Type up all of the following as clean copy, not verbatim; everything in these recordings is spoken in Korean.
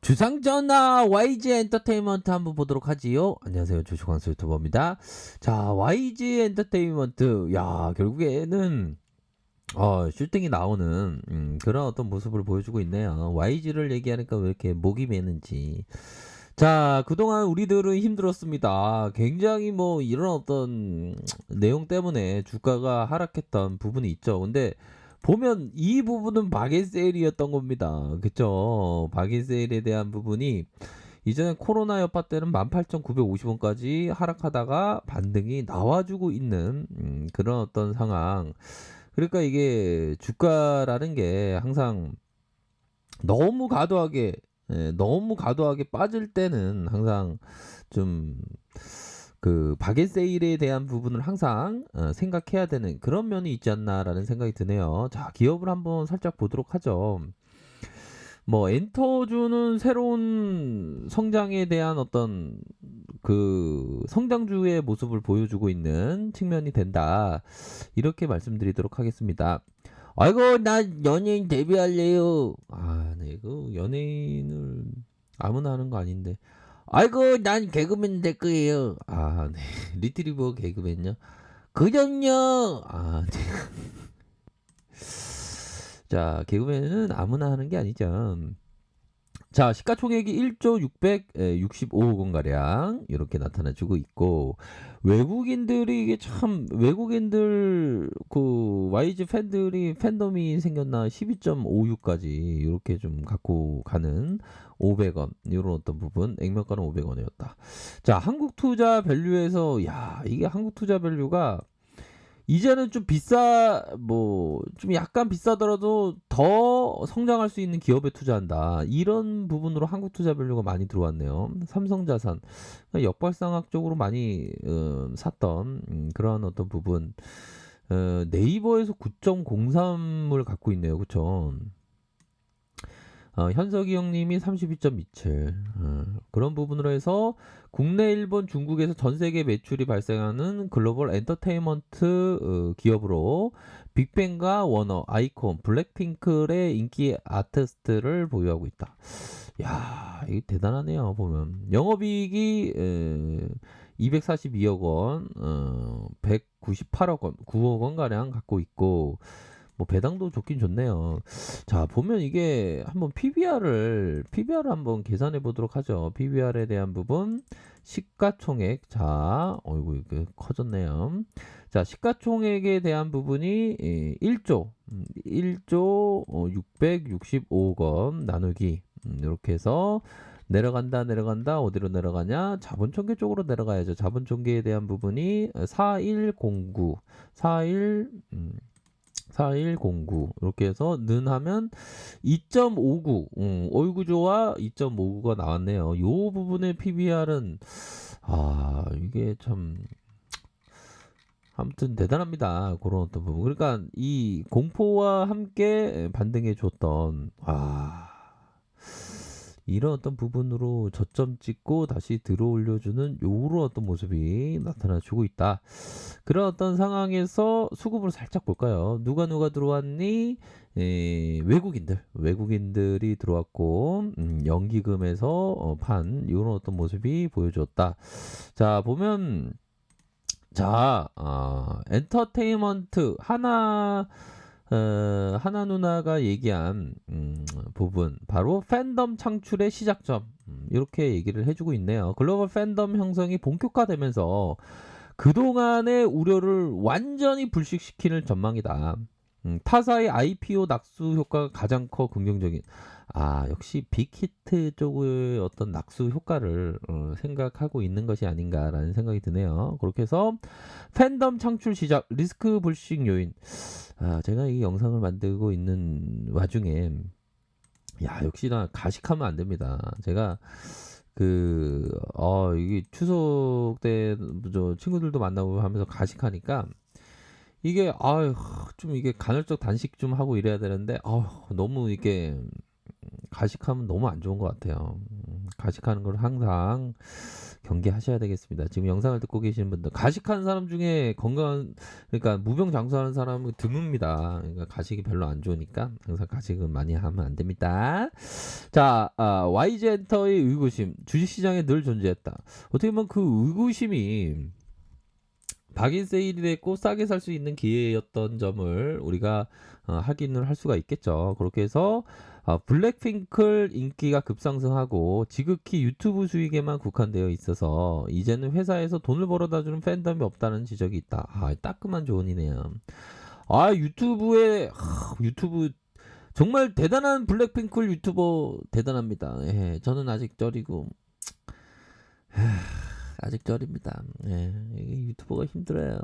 주상전화 YG 엔터테인먼트 한번 보도록 하지요. 안녕하세요. 주식광수 유튜버입니다. 자, YG 엔터테인먼트. 야, 결국에는 슈팅이 나오는 그런 어떤 모습을 보여주고 있네요. YG를 얘기하니까 왜 이렇게 목이 메는지. 자, 그동안 우리들은 힘들었습니다. 굉장히 뭐 이런 어떤 내용 때문에 주가가 하락했던 부분이 있죠. 근데 보면 이 부분은 바게세일이었던 겁니다. 그쵸? 바게세일에 대한 부분이 이전에 코로나 여파 때는 18,950원까지 하락하다가 반등이 나와주고 있는 그런 어떤 상황. 그러니까 이게 주가라는 게 항상 너무 과도하게 너무 과도하게 빠질 때는 항상 좀 그 바겐 세일에 대한 부분을 항상 생각해야 되는 그런 면이 있지 않나라는 생각이 드네요. 자, 기업을 한번 살짝 보도록 하죠. 뭐 엔터주는 새로운 성장에 대한 어떤 그 성장주의 모습을 보여주고 있는 측면이 된다. 이렇게 말씀드리도록 하겠습니다. 아이고 나 연예인 데뷔할래요. 아, 네, 그 연예인을 아무나 하는 거 아닌데. 아이고 난 개그맨 될 거예요. 아, 네. 리트리버 개그맨요. 그럼요. 아, 네. 자, 개그맨은 아무나 하는 게 아니죠. 자, 시가총액이 1조 665억 원 가량 이렇게 나타나주고 있고, 외국인들이 이게 참 외국인들 그 YG 팬들이 팬덤이 생겼나 12.56까지 이렇게 좀 갖고 가는 500원 이런 어떤 부분, 액면가는 500원이었다. 자, 한국 투자 밸류에서 야, 이게 한국 투자 밸류가 이제는 좀 뭐 좀 약간 비싸더라도 더 성장할 수 있는 기업에 투자한다. 이런 부분으로 한국 투자 밸류가 많이 들어왔네요. 삼성자산 역발상학 쪽으로 많이 샀던 그런 어떤 부분. 네이버에서 9.03을 갖고 있네요. 그쵸? 현석이 형님이 32.27 그런 부분으로 해서 국내, 일본, 중국에서 전 세계 매출이 발생하는 글로벌 엔터테인먼트 기업으로 빅뱅과 워너, 아이콘, 블랙핑크의 인기 아티스트를 보유하고 있다. 야, 이게 대단하네요. 보면 영업이익이 242억 원, 198억 원, 9억 원 가량 갖고 있고 뭐 배당도 좋긴 좋네요. 자, 보면 이게 한번 PBR 한번 계산해 보도록 하죠. PBR에 대한 부분 시가총액. 자, 어이구 이게 커졌네요. 자, 시가총액에 대한 부분이 1조 1조 665억 원 나누기 이렇게 해서 내려간다 어디로 내려가냐, 자본총계 쪽으로 내려가야죠. 자본총계에 대한 부분이 4109 41 4109 이렇게 해서 는 하면 2.59 어이구조와 2.59가 나왔네요. 요 부분의 PBR은 이게 참 아무튼 대단합니다. 그런 어떤 부분. 그러니까 이 공포와 함께 반등해 줬던 이런 어떤 부분으로 저점 찍고 다시 들어올려주는 요런 어떤 모습이 나타나주고 있다. 그런 어떤 상황에서 수급을 살짝 볼까요? 누가 들어왔니? 외국인들이 들어왔고 연기금에서 판 이런 어떤 모습이 보여줬다. 자, 보면 자, 엔터테인먼트 하나 누나가 얘기한 부분 바로 팬덤 창출의 시작점, 이렇게 얘기를 해주고 있네요. 글로벌 팬덤 형성이 본격화되면서 그동안의 우려를 완전히 불식시키는 전망이다. 타사의 IPO 낙수 효과가 가장 커 긍정적인. 역시 빅히트 쪽의 어떤 낙수 효과를 생각하고 있는 것이 아닌가라는 생각이 드네요. 그렇게 해서 팬덤 창출 시작, 리스크 불식 요인. 제가 이 영상을 만들고 있는 와중에 역시나 가식하면 안 됩니다. 제가 이게 추석 때 저 친구들도 만나고 하면서 가식하니까 이게 좀 이게 간헐적 단식 좀 하고 이래야 되는데 너무 이게 가식하면 너무 안 좋은 것 같아요. 가식하는 걸 항상 경계하셔야 되겠습니다. 지금 영상을 듣고 계시는 분들 가식하는 사람 중에 건강한 그러니까 무병장수하는 사람은 드뭅니다. 그러니까 가식이 별로 안 좋으니까 항상 가식은 많이 하면 안 됩니다. 자, YG엔터의 의구심 주식시장에 늘 존재했다. 어떻게 보면 그 의구심이 박인 세일이 됐고 싸게 살 수 있는 기회였던 점을 우리가 확인을 할 수가 있겠죠. 그렇게 해서 블랙핑클 인기가 급상승하고 지극히 유튜브 수익에만 국한되어 있어서 이제는 회사에서 돈을 벌어다주는 팬덤이 없다는 지적이 있다. 따끔한 조언이네요. 유튜브 정말 대단한 블랙핑클 유튜버 대단합니다. 예, 저는 아직 쩔이고 아직 쩔입니다. 예, 이게 유튜버가 힘들어요.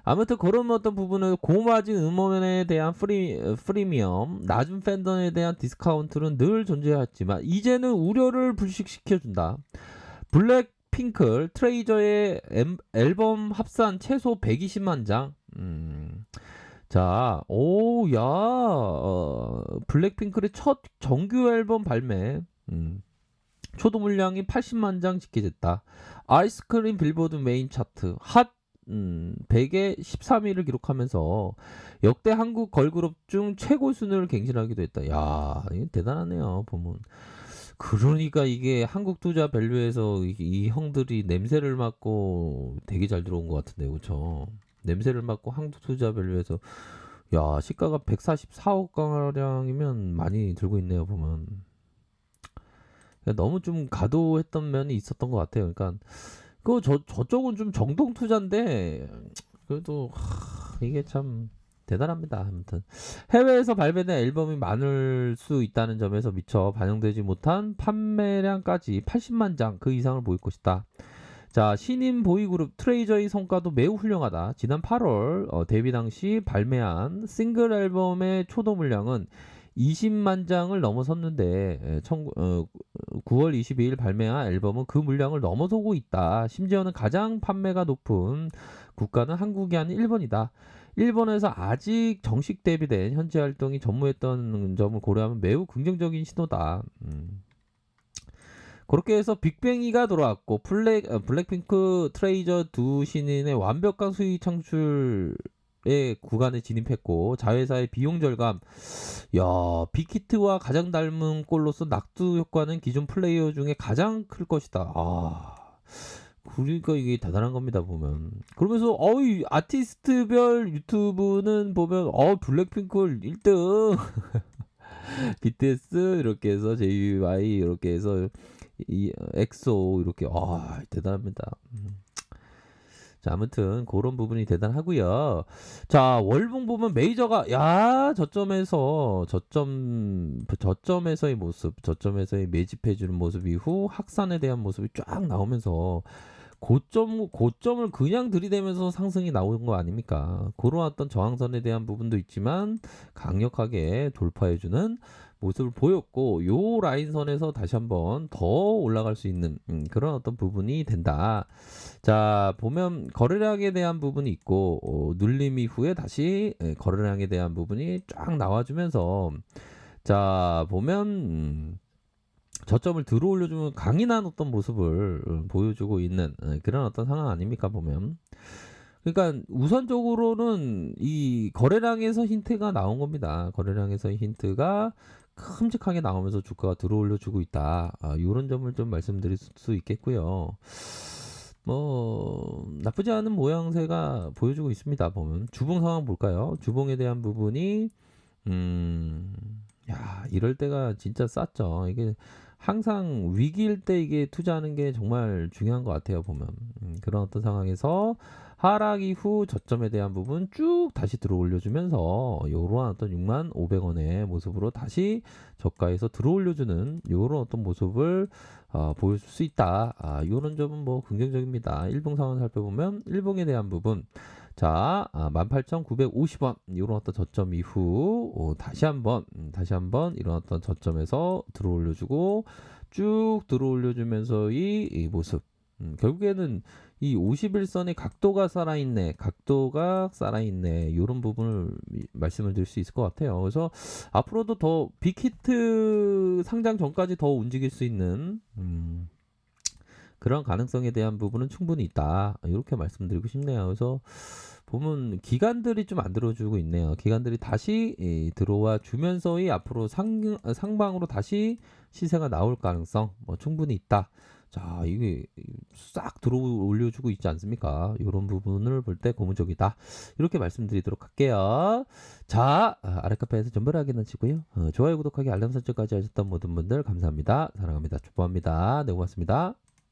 아무튼 그런 어떤 부분은 고마진 음원에 대한 프리미엄, 낮은 팬덤에 대한 디스카운트는 늘 존재했지만 이제는 우려를 불식시켜준다. 블랙핑클 트레이저의 앨범 합산 최소 120만 장. 자, 블랙핑클의 첫 정규 앨범 발매. 초도 물량이 80만 장 집계됐다. 아이스크림 빌보드 메인 차트 핫 100에 13위를 기록하면서 역대 한국 걸그룹 중 최고 순위를 갱신하기도 했다. 야, 이거 대단하네요. 보면. 그러니까 이게 한국 투자 밸류에서 이 형들이 냄새를 맡고 되게 잘 들어온 것 같은데, 그렇죠? 냄새를 맡고 한국 투자 밸류에서 야, 시가가 144억 가량이면 많이 들고 있네요, 보면. 너무 좀 가도했던 면이 있었던 것 같아요. 그러니까 저쪽은 좀 정동 투자인데 그래도 이게 참 대단합니다. 아무튼 해외에서 발매된 앨범이 많을 수 있다는 점에서 미처 반영되지 못한 판매량까지 80만 장 그 이상을 보일 것이다. 자, 신인 보이그룹 트레이저의 성과도 매우 훌륭하다. 지난 8월 데뷔 당시 발매한 싱글 앨범의 초도 물량은 20만 장을 넘어섰는데 9월 22일 발매한 앨범은 그 물량을 넘어서고 있다. 심지어는 가장 판매가 높은 국가는 한국이 아닌 일본이다. 일본에서 아직 정식 데뷔된 현재 활동이 전무했던 점을 고려하면 매우 긍정적인 신호다. 그렇게 해서 빅뱅이가 돌아왔고 블랙핑크 트레이저 두 신인의 완벽한 수익 창출의 구간에 진입했고 자회사의 비용 절감 빅히트와 가장 닮은 꼴로서 낙두 효과는 기존 플레이어 중에 가장 클 것이다. 그러니까 이게 대단한 겁니다 보면. 그러면서 아티스트별 유튜브는 보면 블랙핑크 1등 BTS 이렇게 해서 JY 이렇게 해서 엑소 이렇게 대단합니다. 자, 아무튼 그런 부분이 대단하고요. 자, 월봉 보면 메이저가 저점에서의 모습, 저점에서의 매집해주는 모습 이후 확산에 대한 모습이 쫙 나오면서 고점을 그냥 들이대면서 상승이 나오는 거 아닙니까? 그런 어떤 저항선에 대한 부분도 있지만 강력하게 돌파해주는 모습을 보였고 요 라인선에서 다시 한번 더 올라갈 수 있는 그런 어떤 부분이 된다. 자, 보면 거래량에 대한 부분이 있고 눌림 이후에 다시 거래량에 대한 부분이 쫙 나와주면서 자, 보면 저점을 들어 올려주면 강인한 어떤 모습을 보여주고 있는 그런 어떤 상황 아닙니까 보면. 그러니까 우선적으로는 이 거래량에서 힌트가 나온 겁니다. 거래량에서 힌트가 큼직하게 나오면서 주가가 들어 올려주고 있다. 이런 점을 좀 말씀드릴 수 있겠고요. 뭐 나쁘지 않은 모양새가 보여주고 있습니다. 보면 주봉 상황 볼까요? 주봉에 대한 부분이 이럴 때가 진짜 쌌죠. 이게 항상 위기일 때 이게 투자하는 게 정말 중요한 것 같아요. 보면 그런 어떤 상황에서 하락 이후 저점에 대한 부분 쭉 다시 들어 올려주면서 요런 어떤 6만 500원의 모습으로 다시 저가에서 들어 올려주는 요런 어떤 모습을 보여줄 수 있다. 요런 점은 뭐 긍정적입니다. 일봉 상황 살펴보면 일봉에 대한 부분 자, 18,950원 이런 어떤 저점 이후 다시 한번 이런 어떤 저점에서 들어 올려주고 쭉 들어 올려주면서 이 모습 결국에는 이 51선의 각도가 살아있네, 각도가 살아있네, 요런 부분을 말씀을 드릴 수 있을 것 같아요. 그래서 앞으로도 더 빅히트 상장 전까지 더 움직일 수 있는 그런 가능성에 대한 부분은 충분히 있다. 이렇게 말씀드리고 싶네요. 그래서 보면 기관들이 좀 안 들어주고 있네요. 기관들이 다시 들어와 주면서의 앞으로 상방으로 다시 시세가 나올 가능성 충분히 있다. 자, 이게 싹 들어 올려주고 있지 않습니까? 이런 부분을 볼 때 고무적이다. 이렇게 말씀드리도록 할게요. 자, 아랫카페에서 전부를 확인하시고요. 좋아요, 구독하기, 알람 설정까지 하셨던 모든 분들 감사합니다. 사랑합니다. 축복합니다. 네, 고맙습니다.